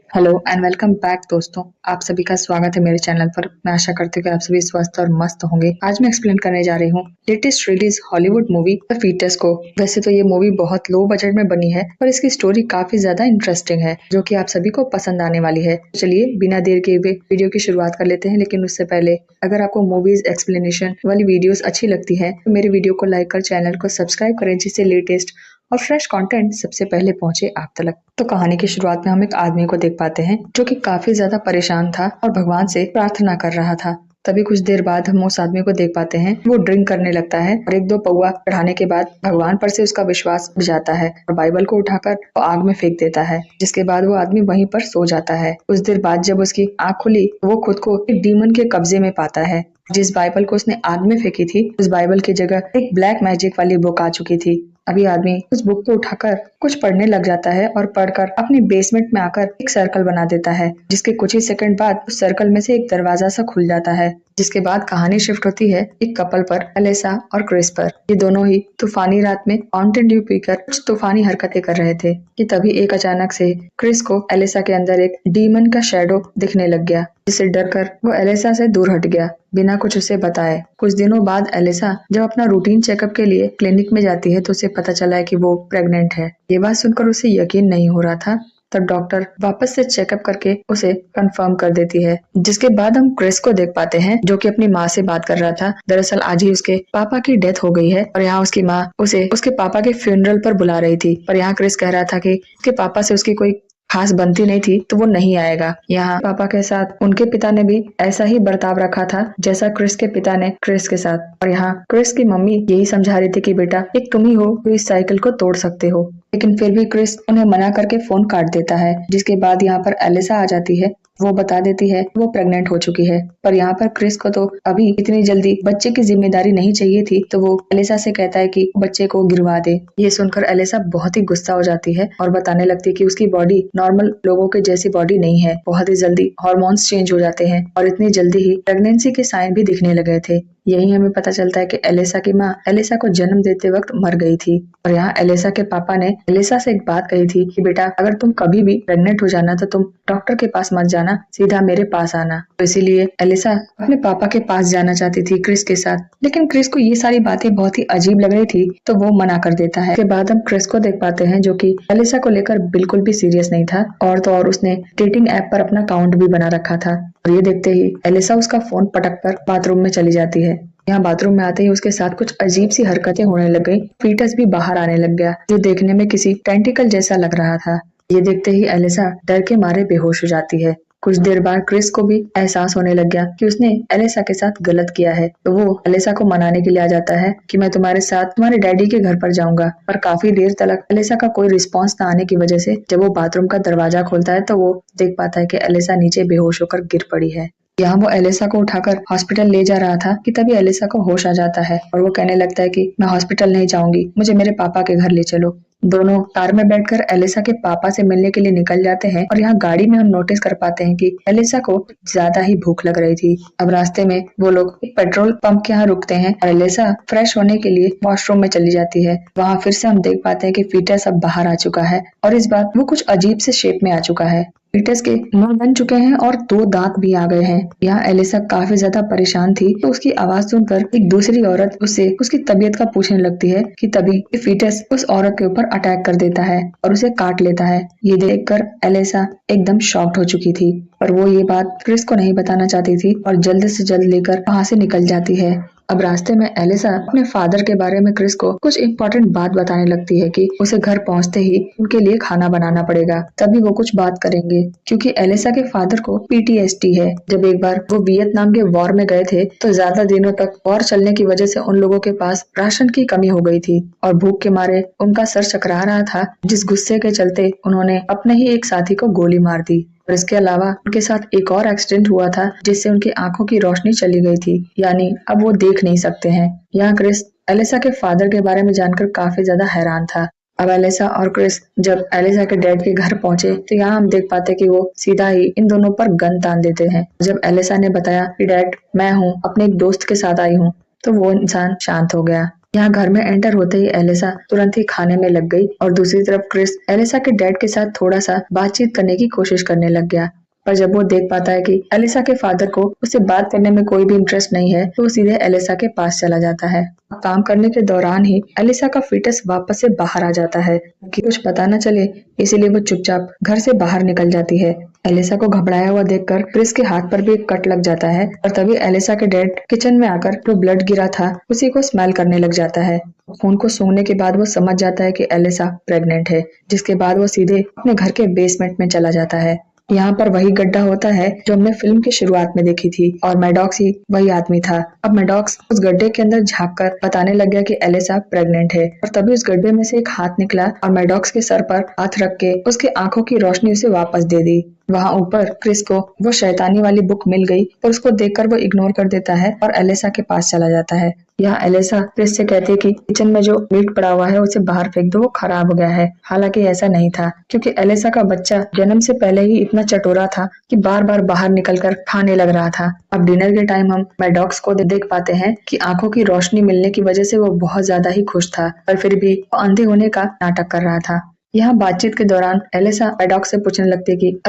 Hello and welcome back दोस्तों। आप सभी का स्वागत है मेरे चैनल पर। मैं आशा करती हूँ कि आप सभी स्वस्थ और मस्त होंगे। आज मैं एक्सप्लेन करने जा रही हूँ latest release Hollywood movie the fetus को। वैसे तो ये मूवी बहुत लो बजट में बनी है, पर इसकी स्टोरी काफी ज्यादा इंटरेस्टिंग है, जो कि आप सभी को पसंद आने वाली है। चलिए बिना देर किए हुए वीडियो की शुरुआत कर लेते हैं। लेकिन उससे पहले अगर आपको मूवीज एक्सप्लेनेशन वाली वीडियोस अच्छी लगती है तो मेरे वीडियो को लाइक कर चैनल को सब्सक्राइब करें, जिससे लेटेस्ट और फ्रेश कंटेंट सबसे पहले पहुंचे आप तक। तो कहानी की शुरुआत में हम एक आदमी को देख पाते हैं जो कि काफी ज्यादा परेशान था और भगवान से प्रार्थना कर रहा था। तभी कुछ देर बाद हम उस आदमी को देख पाते हैं, वो ड्रिंक करने लगता है और एक दो पौआ चढ़ाने के बाद भगवान पर से उसका विश्वास उठ जाता है और बाइबल को उठाकर वो आग में फेंक देता है। जिसके बाद वो आदमी वहीं पर सो जाता है। कुछ देर बाद जब उसकी आंख खुली तो वो खुद को एक डीमन के कब्जे में पाता है। जिस बाइबल को उसने आग में फेंकी थी, उस बाइबल की जगह एक ब्लैक मैजिक वाली बुक आ चुकी थी। अभी आदमी उस बुक को उठाकर कुछ पढ़ने लग जाता है और पढ़कर अपने बेसमेंट में आकर एक सर्कल बना देता है, जिसके कुछ ही सेकंड बाद उस सर्कल में से एक दरवाजा सा खुल जाता है। जिसके बाद कहानी शिफ्ट होती है एक कपल पर, एलिसा और क्रिस पर। ये दोनों ही तूफानी रात में माउंटेन ड्यू पीकर कुछ तूफानी हरकतें कर रहे थे कि तभी एक अचानक से क्रिस को एलिसा के अंदर एक डीमन का शैडो दिखने लग गया, जिससे डरकर वो एलिसा से दूर हट गया बिना कुछ उसे बताए। कुछ दिनों बाद एलिसा जब अपना रूटीन चेकअप के लिए क्लिनिक में जाती है तो उसे पता चला है कि वो प्रेग्नेंट है। ये बात सुनकर उसे यकीन नहीं हो रहा था। तब डॉक्टर वापस से चेकअप करके उसे कंफर्म कर देती है। जिसके बाद हम क्रिस को देख पाते हैं जो कि अपनी माँ से बात कर रहा था। दरअसल आज ही उसके पापा की डेथ हो गई है और यहाँ उसकी माँ उसे उसके पापा के फ्यूनरल पर बुला रही थी। पर यहाँ क्रिस कह रहा था कि उसके पापा से उसकी कोई खास बनती नहीं थी तो वो नहीं आएगा। यहाँ पापा के साथ उनके पिता ने भी ऐसा ही बर्ताव रखा था जैसा क्रिस के पिता ने क्रिस के साथ। और यहाँ क्रिस की मम्मी यही समझा रही थी कि बेटा एक तुम ही हो जो इस साइकिल को तोड़ सकते हो। लेकिन फिर भी क्रिस उन्हें मना करके फोन काट देता है। जिसके बाद यहाँ पर एलिसा आ जाती है। वो बता देती है वो प्रेग्नेंट हो चुकी है। पर यहाँ पर क्रिस को तो अभी इतनी जल्दी बच्चे की जिम्मेदारी नहीं चाहिए थी, तो वो एलिसा से कहता है कि बच्चे को गिरवा दे। ये सुनकर एलिसा बहुत ही गुस्सा हो जाती है और बताने लगती है कि उसकी बॉडी नॉर्मल लोगों के जैसी बॉडी नहीं है। बहुत ही जल्दी हार्मोन्स चेंज हो जाते हैं और इतनी जल्दी ही प्रेगनेंसी के साइन भी दिखने लगे थे। यही हमें पता चलता है कि एलिसा की माँ एलिसा को जन्म देते वक्त मर गई थी। और यहाँ एलिसा के पापा ने एलिसा से एक बात कही थी कि बेटा अगर तुम कभी भी प्रेग्नेंट हो जाना तो तुम डॉक्टर के पास मत जाना, सीधा मेरे पास आना। तो इसीलिए एलिसा अपने पापा के पास जाना चाहती थी क्रिस के साथ। लेकिन क्रिस को ये सारी बातें बहुत ही अजीब लग रही थी तो वो मना कर देता है। उसके बाद हम क्रिस को देख पाते हैं जो कि एलिसा को लेकर बिल्कुल भी सीरियस नहीं था। और तो और उसने डेटिंग ऐप पर अपना अकाउंट भी बना रखा था। और ये देखते ही एलिसा उसका फोन पटक कर बाथरूम में चली जाती है। यहाँ बाथरूम में आते ही उसके साथ कुछ अजीब सी हरकतें होने लग गई। फीटस भी बाहर आने लग गया जो देखने में किसी टेंटिकल जैसा लग रहा था। ये देखते ही एलिसा डर के मारे बेहोश हो जाती है। कुछ देर बाद क्रिस को भी एहसास होने लग गया कि उसने एलिसा के साथ गलत किया है, तो वो एलिसा को मनाने के लिए आ जाता है कि मैं तुम्हारे साथ तुम्हारे डैडी के घर पर जाऊंगा। पर काफी देर तक एलिसा का कोई रिस्पांस न आने की वजह से जब वो बाथरूम का दरवाजा खोलता है तो वो देख पाता है कि एलिसा नीचे बेहोश होकर गिर पड़ी है। यहाँ वो एलिसा को उठाकर हॉस्पिटल ले जा रहा था कि तभी एलिसा को होश आ जाता है और वो कहने लगता है कि मैं हॉस्पिटल नहीं जाऊंगी, मुझे मेरे पापा के घर ले चलो। दोनों कार में बैठकर एलिसा के पापा से मिलने के लिए निकल जाते हैं। और यहाँ गाड़ी में हम नोटिस कर पाते हैं कि एलिसा को ज्यादा ही भूख लग रही थी। अब रास्ते में वो लोग एक पेट्रोल पंप के यहाँ रुकते हैं और एलिसा फ्रेश होने के लिए वॉशरूम में चली जाती है। वहाँ फिर से हम देख पाते हैं कि फीटस अब बाहर आ चुका है और इस बार वो कुछ अजीब से शेप में आ चुका है। फीटस के मुंह बन चुके हैं और दो दांत भी आ गए हैं। यहाँ एलिसा काफी ज्यादा परेशान थी तो उसकी आवाज सुनकर एक दूसरी औरत उससे उसकी तबीयत का पूछने लगती है कि तभी फीटस उस औरत के ऊपर अटैक कर देता है और उसे काट लेता है। ये देखकर एलिसा एकदम शॉक्ड हो चुकी थी, पर वो ये बात क्रिस को नहीं बताना चाहती थी और जल्द से जल्द लेकर वहाँ से निकल जाती है। अब रास्ते में एलिसा अपने फादर के बारे में क्रिस को कुछ इम्पोर्टेंट बात बताने लगती है कि उसे घर पहुंचते ही उनके लिए खाना बनाना पड़ेगा, तभी वो कुछ बात करेंगे। क्योंकि एलिसा के फादर को पीटीएसडी है। जब एक बार वो वियतनाम के वॉर में गए थे तो ज्यादा दिनों तक वॉर चलने की वजह से उन लोगों के पास राशन की कमी हो गई थी और भूख के मारे उनका सर चकरा रहा था, जिस गुस्से के चलते उन्होंने अपने ही एक साथी को गोली मार दी। और इसके अलावा उनके साथ एक और एक्सीडेंट हुआ था जिससे उनकी आंखों की रोशनी चली गई थी, यानी अब वो देख नहीं सकते हैं। यहाँ क्रिस एलिसा के फादर के बारे में जानकर काफी ज्यादा हैरान था। अब एलिसा और क्रिस जब एलिसा के डैड के घर पहुंचे तो यहाँ हम देख पाते कि वो सीधा ही इन दोनों पर गन तान देते हैं। जब एलिसा ने बताया कि डैड मैं हूँ, अपने एक दोस्त के साथ आई हूँ, तो वो इंसान शांत हो गया। यहाँ घर में एंटर होते ही एलिसा तुरंत ही खाने में लग गई और दूसरी तरफ क्रिस एलिसा के डैड के साथ थोड़ा सा बातचीत करने की कोशिश करने लग गया। पर जब वो देख पाता है कि एलिसा के फादर को उससे बात करने में कोई भी इंटरेस्ट नहीं है, तो वो सीधे एलिसा के पास चला जाता है। काम करने के दौरान ही एलिसा का फीटस वापस से बाहर आ जाता है कि कुछ पता न चले, इसीलिए वो चुपचाप घर से बाहर निकल जाती है। एलिसा को घबराया हुआ देखकर क्रिस के हाथ पर भी एक कट लग जाता है और तभी एलिसा के डैड किचन में आकर जो ब्लड गिरा था उसी को स्मेल करने लग जाता है। खून को सूंघने के बाद वो समझ जाता है कि एलिसा प्रेग्नेंट है, जिसके बाद वो सीधे अपने घर के बेसमेंट में चला जाता है। यहाँ पर वही गड्ढा होता है जो हमने फिल्म की शुरुआत में देखी थी और मैडॉक्स ही वही आदमी था। अब मैडॉक्स उस गड्ढे के अंदर झांक कर बताने लग गया कि एलिसा प्रेग्नेंट है और तभी उस गड्ढे में से एक हाथ निकला और मैडॉक्स के सर पर हाथ रख के उसके आंखों की रोशनी उसे वापस दे दी। वहाँ ऊपर क्रिस को वो शैतानी वाली बुक मिल गई और उसको देखकर वो इग्नोर कर देता है और एलिसा के पास चला जाता है। यहाँ एलिसा क्रिस से कहती है कि किचन में जो मीट पड़ा हुआ है उसे बाहर फेंक दो, वो खराब हो गया है। हालांकि ऐसा नहीं था, क्योंकि एलिसा का बच्चा जन्म से पहले ही इतना चटोरा था कि बार बार बाहर निकलकर खाने लग रहा था। अब डिनर के टाइम हम मैडॉक्स को देख पाते हैं कि आंखों की रोशनी मिलने की वजह से वो बहुत ज्यादा ही खुश था, पर फिर भी वो अंधे होने का नाटक कर रहा था। यहाँ बातचीत के दौरान एलिसा मैडॉक्स से पूछने लगती है कि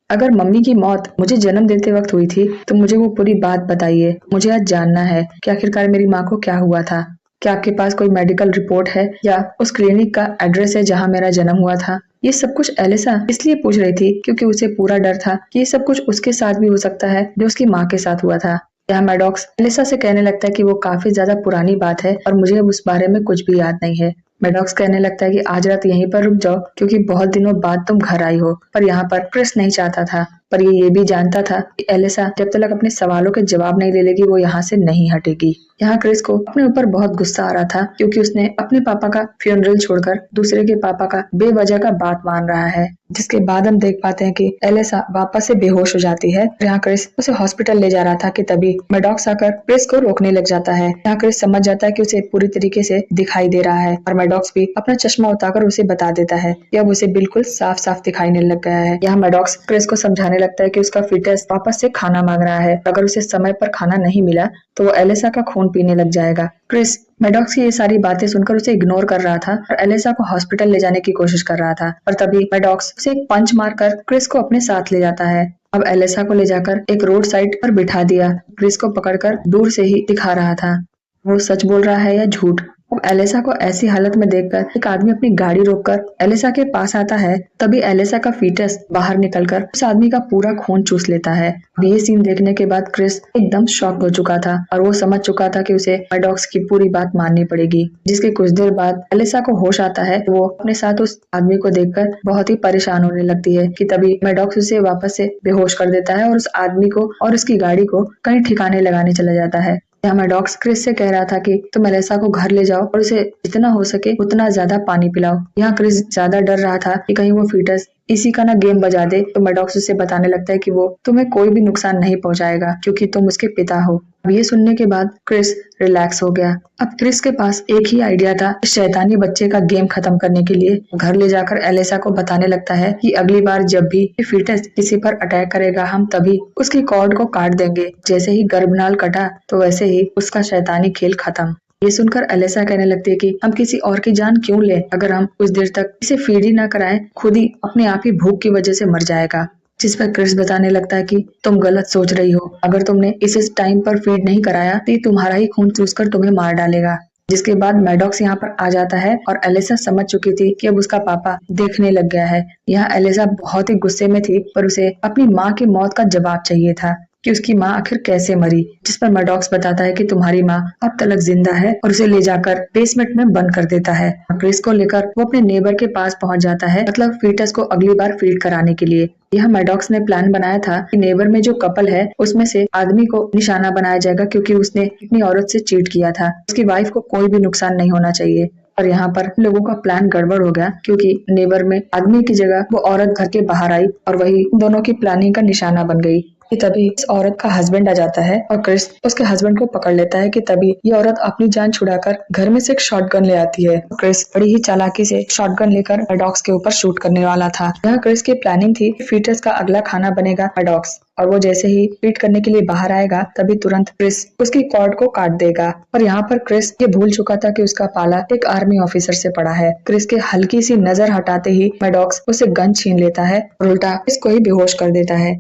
अगर मम्मी की मौत मुझे जन्म देते वक्त हुई थी तो मुझे वो पूरी बात बताइए। मुझे आज जानना है कि आखिरकार मेरी माँ को क्या हुआ था। क्या आपके पास कोई मेडिकल रिपोर्ट है या उस क्लिनिक का एड्रेस है जहाँ मेरा जन्म हुआ था। ये सब कुछ एलिसा इसलिए पूछ रही थी क्योंकि उसे पूरा डर था कि ये सब कुछ उसके साथ भी हो सकता है जो उसकी माँ के साथ हुआ था। यहाँ मैडॉक्स एलिसा से कहने लगता है कि वो काफी ज्यादा पुरानी बात है और मुझे अब उस बारे में कुछ भी याद नहीं है। मैडॉक्स कहने लगता है कि आज रात यहीं पर रुक जाओ क्योंकि बहुत दिनों बाद तुम घर आई हो। पर यहाँ पर क्रिस नहीं चाहता था, पर ये भी जानता था कि एलिसा जब तक अपने सवालों के जवाब नहीं दे लेगी वो यहाँ से नहीं हटेगी। यहाँ क्रिस को अपने ऊपर बहुत गुस्सा आ रहा था क्योंकि उसने अपने पापा का फ्यूनरल छोड़कर दूसरे के पापा का बेवजह का बात मान रहा है। जिसके बाद हम देख पाते हैं कि एलिसा वापस से बेहोश हो जाती है। यहाँ क्रिस उसे हॉस्पिटल ले जा रहा था कि तभी मैडॉक्स आकर क्रिस को रोकने लग जाता है। यहाँ क्रिस समझ जाता है कि उसे पूरी तरीके से दिखाई दे रहा है और मैडॉक्स भी अपना चश्मा उतारकर उसे बता देता है कि अब उसे बिल्कुल साफ साफ दिखाई लग गया है। यहाँ मैडॉक्स क्रिस को समझाने लगता है कि उसका फीटस वापस से खाना मांग रहा है। अगर उसे समय पर खाना नहीं मिला तो वो एलिसा का खून पीने लग जाएगा। क्रिस मैडॉक्स की ये सारी बातें सुनकर उसे इग्नोर कर रहा था और एलिसा को हॉस्पिटल ले जाने की कोशिश कर रहा था और तभी मैडॉक्स उसे एक पंच मारकर क्रिस को अपने साथ ले जाता है। अब एलिसा को ले जाकर एक रोड साइड पर बिठा दिया। क्रिस को पकड़कर दूर से ही दिखा रहा था वो सच बोल रहा है या झूठ। अब एलिसा को ऐसी हालत में देखकर एक आदमी अपनी गाड़ी रोककर एलिसा के पास आता है। तभी एलिसा का फीटस बाहर निकलकर उस आदमी का पूरा खून चूस लेता है। ये सीन देखने के बाद क्रिस एकदम शॉक हो चुका था और वो समझ चुका था कि उसे मैडॉक्स की पूरी बात माननी पड़ेगी। जिसके कुछ देर बाद एलिसा को होश आता है तो वो अपने साथ उस आदमी को देखकर बहुत ही परेशान होने लगती है कि तभी मैडॉक्स उसे वापस से बेहोश कर देता है और उस आदमी को और उसकी गाड़ी को कहीं ठिकाने लगाने चला जाता है। यहाँ मैडॉक्स क्रिस से कह रहा था कि तुम एलिसा को घर ले जाओ और उसे जितना हो सके उतना ज्यादा पानी पिलाओ। यहाँ क्रिस ज्यादा डर रहा था कि कहीं वो फीटस इसी का ना गेम बजा दे। तो मैडॉक्स उसे बताने लगता है कि वो तुम्हें कोई भी नुकसान नहीं पहुंचाएगा क्योंकि तुम उसके पिता हो। अब ये सुनने के बाद क्रिस रिलैक्स हो गया। अब क्रिस के पास एक ही आइडिया था, इस शैतानी बच्चे का गेम खत्म करने के लिए घर ले जाकर एलिसा को बताने लगता है कि अगली बार जब भी फीटस किसी पर अटैक करेगा हम तभी उसकी कॉर्ड को काट देंगे। जैसे ही गर्भनाल कटा तो वैसे ही उसका शैतानी खेल खत्म। ये सुनकर एलिसा कहने लगती है कि हम किसी और की जान क्यों ले, अगर हम कुछ देर तक इसे फीड ही ना कराएं खुद ही अपने आप ही भूख की वजह से मर जाएगा। जिस पर क्रिस बताने लगता है कि तुम गलत सोच रही हो, अगर तुमने इसे टाइम पर फीड नहीं कराया तो ये तुम्हारा ही खून चूसकर तुम्हें मार डालेगा। जिसके बाद मैडॉक्स यहाँ पर आ जाता है और एलिसा समझ चुकी थी कि अब उसका पापा देखने लग गया है। यहाँ एलिसा बहुत ही गुस्से में थी पर उसे अपनी माँ की मौत का जवाब चाहिए था कि उसकी माँ आखिर कैसे मरी। जिस पर मैडॉक्स बताता है कि तुम्हारी माँ अब तक जिंदा है और उसे ले जाकर बेसमेंट में बंद कर देता है। क्रिस को लेकर वो अपने नेबर के पास पहुंच जाता है, मतलब फीटस को अगली बार फीड कराने के लिए। यह मैडॉक्स ने प्लान बनाया था कि नेबर में जो कपल है उसमें से आदमी को निशाना बनाया जाएगा क्योंकि उसने अपनी औरत से चीट किया था। उसकी वाइफ को कोई भी नुकसान नहीं होना चाहिए। और यहाँ पर लोगों का प्लान गड़बड़ हो गया क्योंकि नेबर में आदमी की जगह वो औरत घर के बाहर आई और वही दोनों की प्लानिंग का निशाना बन गई। कि तभी इस औरत का हस्बैंड आ जाता है और क्रिस उसके हस्बैंड को पकड़ लेता है कि तभी ये औरत अपनी जान छुड़ाकर घर में से एक शॉटगन ले आती है। क्रिस बड़ी ही चालाकी से शॉटगन लेकर मैडॉक्स के ऊपर शूट करने वाला था। यहाँ क्रिस की प्लानिंग थी कि फीटस का अगला खाना बनेगा मैडॉक्स और वो जैसे ही ट्रीट करने के लिए बाहर आएगा तभी तुरंत क्रिस उसकी कॉर्ड को काट देगा। और यहाँ पर क्रिस ये भूल चुका था कि उसका पाला एक आर्मी ऑफिसर से पड़ा है। क्रिस के हल्की सी नजर हटाते ही मैडॉक्स उसे गन छीन लेता है और उल्टा इसको ही बेहोश कर देता है।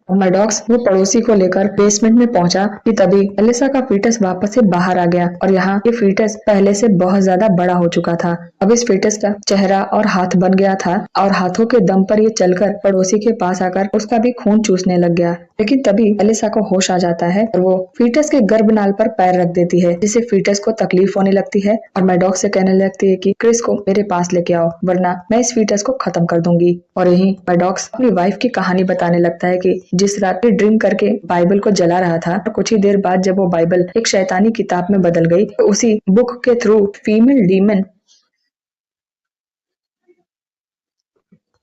मैडॉक्स वो पड़ोसी को लेकर बेसमेंट में पहुंचा कि तभी एलिसा का फीटस वापस से बाहर आ गया और यहाँ ये फीटस पहले से बहुत ज्यादा बड़ा हो चुका था। अब इस फीटस का चेहरा और हाथ बन गया था और हाथों के दम पर ये चलकर पड़ोसी के पास आकर उसका भी खून चूसने लग गया। लेकिन तभी एलिसा को होश आ जाता है और वो फीटस के गर्भनाल पर पैर रख देती है, जिससे फीटस को तकलीफ होने लगती है और मैडॉक्स से कहने लगती है कि क्रिस को मेरे पास लेके आओ वरना मैं इस फीटस को खत्म कर दूंगी। और यही मैडॉक्स अपनी वाइफ की कहानी बताने लगता है कि जिस रात ये ड्रिंक करके बाइबल को जला रहा था और कुछ ही देर बाद जब वो बाइबल एक शैतानी किताब में बदल गई तो उसी बुक के थ्रू फीमेल डीमन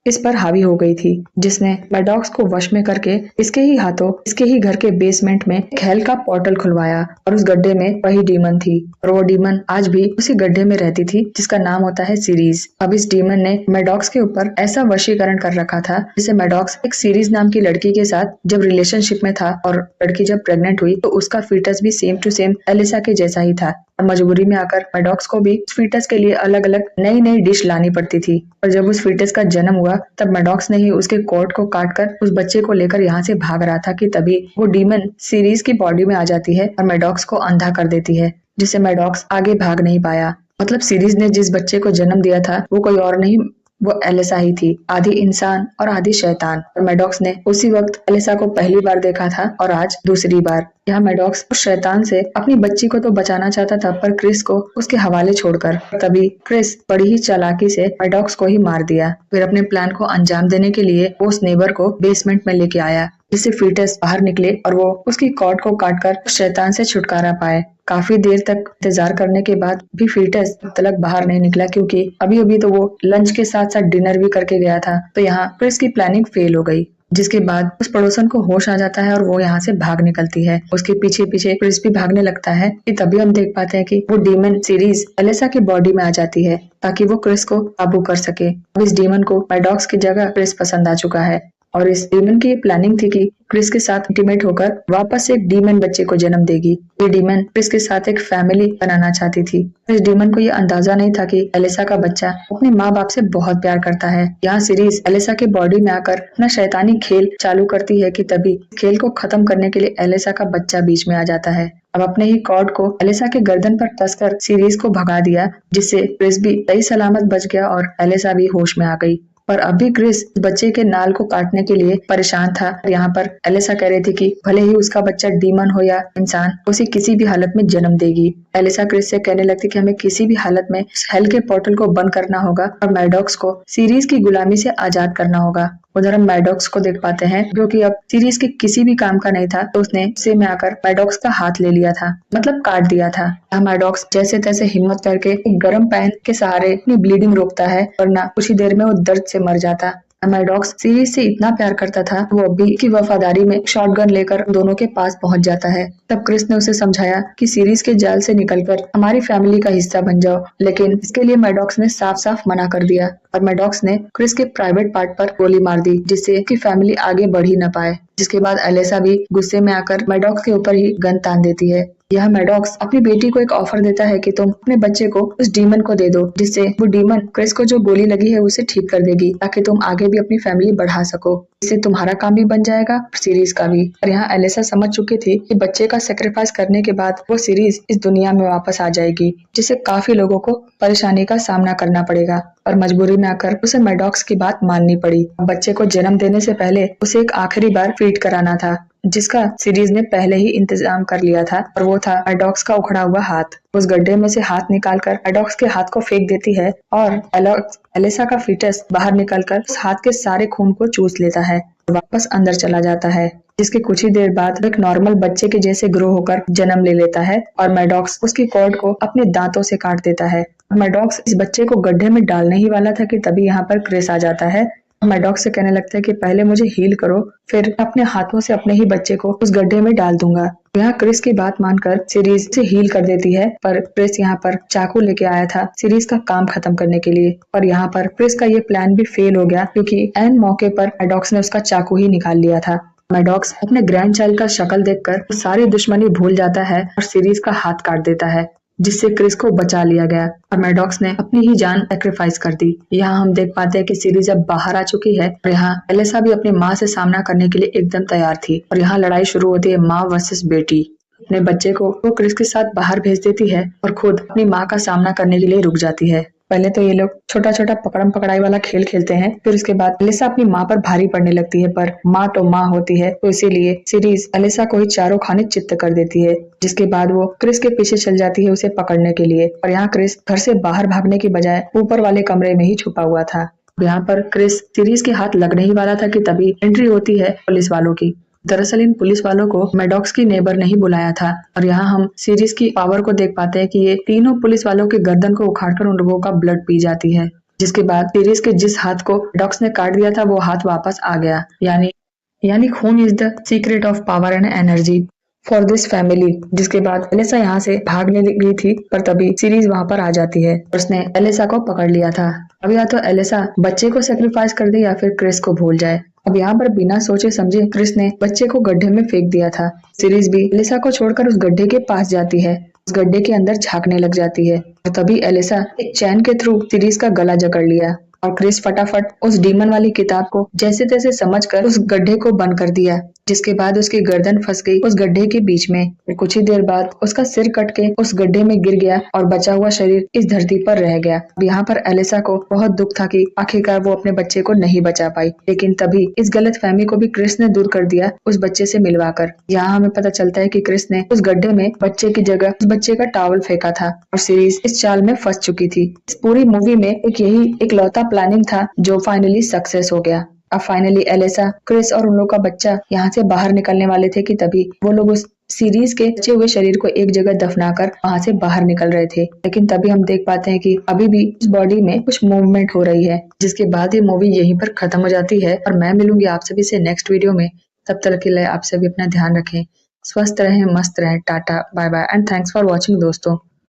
इस पर हावी हो गई थी, जिसने मैडॉक्स को वश में करके इसके ही हाथों इसके ही घर के बेसमेंट में एक हेल का पोर्टल खुलवाया और उस गड्ढे में वही डीमन थी और वो डीमन आज भी उसी गड्ढे में रहती थी जिसका नाम होता है सीरीज। अब इस डीमन ने मैडॉक्स के ऊपर ऐसा वशीकरण कर रखा था जिससे मैडॉक्स एक सीरीज नाम की लड़की के साथ जब रिलेशनशिप में था और लड़की जब प्रेग्नेंट हुई तो उसका फीटस भी सेम टू सेम एलिसा के जैसा ही था। और मजबूरी में आकर मैडॉक्स को भी उस फीटस के लिए अलग अलग नई नई डिश लानी पड़ती थी। और जब उस फीटस का जन्म हुआ तब मैडॉक्स ने ही उसके कोट को काटकर उस बच्चे को लेकर यहाँ से भाग रहा था कि तभी वो डीमन सीरीज की बॉडी में आ जाती है और मैडॉक्स को अंधा कर देती है, जिससे मैडॉक्स आगे भाग नहीं पाया। मतलब सीरीज ने जिस बच्चे को जन्म दिया था वो कोई और नहीं, वो एलिसा ही थी, आधी इंसान और आधी शैतान। और मैडॉक्स ने उसी वक्त एलिसा को पहली बार देखा था और आज दूसरी बार। यहाँ मैडॉक्स उस शैतान से अपनी बच्ची को तो बचाना चाहता था पर क्रिस को उसके हवाले छोड़कर। तभी क्रिस बड़ी ही चालाकी से मैडॉक्स को ही मार दिया। फिर अपने प्लान को अंजाम देने के लिए वो उस नेबर को बेसमेंट में लेके आया जिससे फीटस बाहर निकले और वो उसकी कॉर्ड को काटकर उस शैतान से छुटकारा पाए। काफी देर तक इंतजार करने के बाद भी फीटस अब तक बाहर नहीं निकला क्योंकि अभी अभी तो वो लंच के साथ साथ डिनर भी करके गया था। तो यहाँ क्रिस की प्लानिंग फेल हो गई, जिसके बाद उस पड़ोसन को होश आ जाता है और वो यहाँ से भाग निकलती है। उसके पीछे पीछे क्रिस भी भागने लगता है कि तभी हम देख पाते हैं कि वो डीमन सीरीज एलिसा की बॉडी में आ जाती है ताकि वो क्रिस को काबू कर सके। अब इस डीमन को मैडॉक्स की जगह क्रिस पसंद आ चुका है और इस डीमन की प्लानिंग थी कि क्रिस के साथ इंटीमेट होकर वापस एक डीमन बच्चे को जन्म देगी। ये डीमन क्रिस के साथ एक फैमिली बनाना चाहती थी। इस डीमन को ये अंदाजा नहीं था कि एलिसा का बच्चा अपने माँ बाप से बहुत प्यार करता है। यहाँ सीरीज एलिसा के बॉडी में आकर अपना शैतानी खेल चालू करती है कि तभी खेल को खत्म करने के लिए एलिसा का बच्चा बीच में आ जाता है। अब अपने ही कॉर्ड को एलिसा के गर्दन पर कसकर सीरीज को भगा दिया, जिससे क्रिस भी सही सलामत बच गया और एलिसा भी होश में आ गई। पर अभी क्रिस बच्चे के नाल को काटने के लिए परेशान था। यहाँ पर एलिसा कह रही थी कि भले ही उसका बच्चा डीमन हो या इंसान, उसे किसी भी हालत में जन्म देगी। एलिसा क्रिस से कहने लगती कि हमें किसी भी हालत में हेल के पोर्टल को बंद करना होगा और मैडॉक्स को सीरीज की गुलामी से आजाद करना होगा। उधर हम मैडॉक्स को देख पाते हैं जो कि अब सीरीज के किसी भी काम का नहीं था, तो उसने गुस्से में आकर मैडॉक्स का हाथ ले लिया था, मतलब काट दिया था। मैडॉक्स जैसे तैसे हिम्मत करके एक गर्म पैन के सहारे अपनी ब्लीडिंग रोकता है, वरना कुछ ही देर में वो दर्द से मर जाता। मैडॉक्स सीरीज से इतना प्यार करता था, वो अभी की वफादारी में शॉटगन लेकर दोनों के पास पहुंच जाता है। तब क्रिस ने उसे समझाया कि सीरीज के जाल से निकलकर हमारी फैमिली का हिस्सा बन जाओ, लेकिन इसके लिए मैडॉक्स ने साफ साफ मना कर दिया और मैडॉक्स ने क्रिस के प्राइवेट पार्ट पर गोली मार दी, जिससे कि फैमिली आगे बढ़ ही न पाए। जिसके बाद एलिसा भी गुस्से में आकर मैडॉक्स के ऊपर ही गन तान देती है। यह मैडॉक्स अपनी बेटी को एक ऑफर देता है कि तुम अपने बच्चे को उस डीमन को दे दो, जिससे वो डीमन क्रिस को जो गोली लगी है उसे ठीक कर देगी, ताकि तुम आगे भी अपनी फैमिली बढ़ा सको। इससे तुम्हारा काम भी बन जाएगा और सीरीज का भी। और यहाँ एलिसा समझ चुकी थी कि बच्चे का सेक्रीफाइस करने के बाद वो सीरीज इस दुनिया में वापस आ जाएगी, जिससे काफी लोगों को परेशानी का सामना करना पड़ेगा और मजबूरी में आकर उसे मैडॉक्स की बात माननी पड़ी। बच्चे को जन्म देने से पहले उसे एक आखिरी बार फीड कराना था, जिसका सीरीज ने पहले ही इंतजाम कर लिया था, और वो था मैडॉक्स का उखड़ा हुआ हाथ। उस गड्ढे में से हाथ निकालकर मैडॉक्स के हाथ को फेंक देती है और एलिसा का फीटस बाहर निकलकर उस हाथ के सारे खून को चूस लेता है और वापस अंदर चला जाता है, जिसके कुछ ही देर बाद एक नॉर्मल बच्चे के जैसे ग्रो होकर जन्म ले लेता है और मैडॉक्स उसकी कॉर्ड को अपने दांतों से काट देता है। मैडॉक्स इस बच्चे को गड्ढे में डालने ही वाला था कि तभी यहाँ पर क्रिस आ जाता है। मैडॉक्स से कहने लगता है कि पहले मुझे हील करो, फिर अपने हाथों से अपने ही बच्चे को उस गड्ढे में डाल दूंगा। यहाँ क्रिस की बात मानकर सीरीज से हील कर देती है, पर क्रिस यहाँ पर चाकू लेके आया था सीरीज का काम खत्म करने के लिए, और यहाँ पर क्रिस का ये प्लान भी फेल हो गया क्योंकि एन मौके पर मैडॉक्स ने उसका चाकू ही निकाल लिया था। मैडॉक्स अपने ग्रैंड चाइल्ड का शक्ल देखकर सारी दुश्मनी भूल जाता है और सीरीज का हाथ काट देता है, जिससे क्रिस को बचा लिया गया और मैडॉक्स ने अपनी ही जान सेक्रीफाइस कर दी। यहाँ हम देख पाते हैं कि सीरीज अब बाहर आ चुकी है और यहाँ एलिसा भी अपनी माँ से सामना करने के लिए एकदम तैयार थी और यहाँ लड़ाई शुरू होती है माँ वर्सेस बेटी। अपने बच्चे को वो क्रिस के साथ बाहर भेज देती है और खुद अपनी माँ का सामना करने के लिए रुक जाती है। पहले तो ये लोग छोटा छोटा पकड़म पकड़ाई वाला खेल खेलते हैं, फिर उसके बाद एलिसा अपनी माँ पर भारी पड़ने लगती है, पर माँ तो माँ होती है, तो इसीलिए सीरीज एलिसा को ही चारों खाने चित्त कर देती है, जिसके बाद वो क्रिस के पीछे चल जाती है उसे पकड़ने के लिए। और यहाँ क्रिस घर से बाहर भागने की बजाय ऊपर वाले कमरे में ही छुपा हुआ था। यहाँ पर क्रिस सीरीज के हाथ लगने ही वाला था कि तभी एंट्री होती है पुलिस वालों की। दरअसल इन पुलिस वालों को मैडॉक्स की नेबर ने ही बुलाया था और यहाँ हम सीरीज की पावर को देख पाते हैं कि ये तीनों पुलिस वालों के गर्दन को उखाड़कर उन लोगों का ब्लड पी जाती है, जिसके बाद सीरीज के जिस हाथ को मैडॉक्स ने काट दिया था वो हाथ वापस आ गया। यानी खून is the secret of power and energy for this family. जिसके बाद एलिसा यहाँ से भागने गई थी, पर तभी सीरीज वहाँ पर आ जाती है और उसने एलिसा को पकड़ लिया था। अब या तो एलिसा बच्चे को सेक्रीफाइस कर दे या फिर क्रिस को भूल जाए। अब यहाँ पर बिना सोचे समझे क्रिस ने बच्चे को गड्ढे में फेंक दिया था। सीरीज भी एलिसा को छोड़कर उस गड्ढे के पास जाती है, उस गड्ढे के अंदर झांकने लग जाती है और तभी एलिसा एक चैन के थ्रू सीरीज का गला जकड़ लिया और क्रिस फटाफट उस डीमन वाली किताब को जैसे तैसे समझकर उस गड्ढे को बंद कर दिया, जिसके बाद उसकी गर्दन फंस गई उस गड्ढे के बीच में। कुछ ही देर बाद उसका सिर कट के उस गड्ढे में गिर गया और बचा हुआ शरीर इस धरती पर रह गया। अब यहाँ पर एलिसा को बहुत दुख था कि आखिरकार वो अपने बच्चे को नहीं बचा पाई, लेकिन तभी इस गलत फहमी को भी क्रिस ने दूर कर दिया उस बच्चे से मिलवाकर। यहाँ हमें पता चलता है कि क्रिस ने उस गड्ढे में बच्चे की जगह उस बच्चे का टॉवल फेंका था और सीरीज इस चाल में फंस चुकी थी। इस पूरी मूवी में यही एक लौता प्लानिंग था जो फाइनली सक्सेस हो गया। अब फाइनली एलिसा, क्रिस और उन लोग का बच्चा यहाँ से बाहर निकलने वाले थे कि तभी वो लोग उस सीरीज के बचे हुए शरीर को एक जगह दफनाकर वहाँ से बाहर निकल रहे थे, लेकिन तभी हम देख पाते हैं कि अभी भी उस बॉडी में कुछ मूवमेंट हो रही है, जिसके बाद ये मूवी यहीं पर खत्म हो जाती है। और मैं मिलूंगी आप सभी से नेक्स्ट वीडियो में। तब तक के लिए आप सभी अपना ध्यान रखें, स्वस्थ रहें, मस्त रहें। Tata, bye bye and thanks for watching दोस्तों।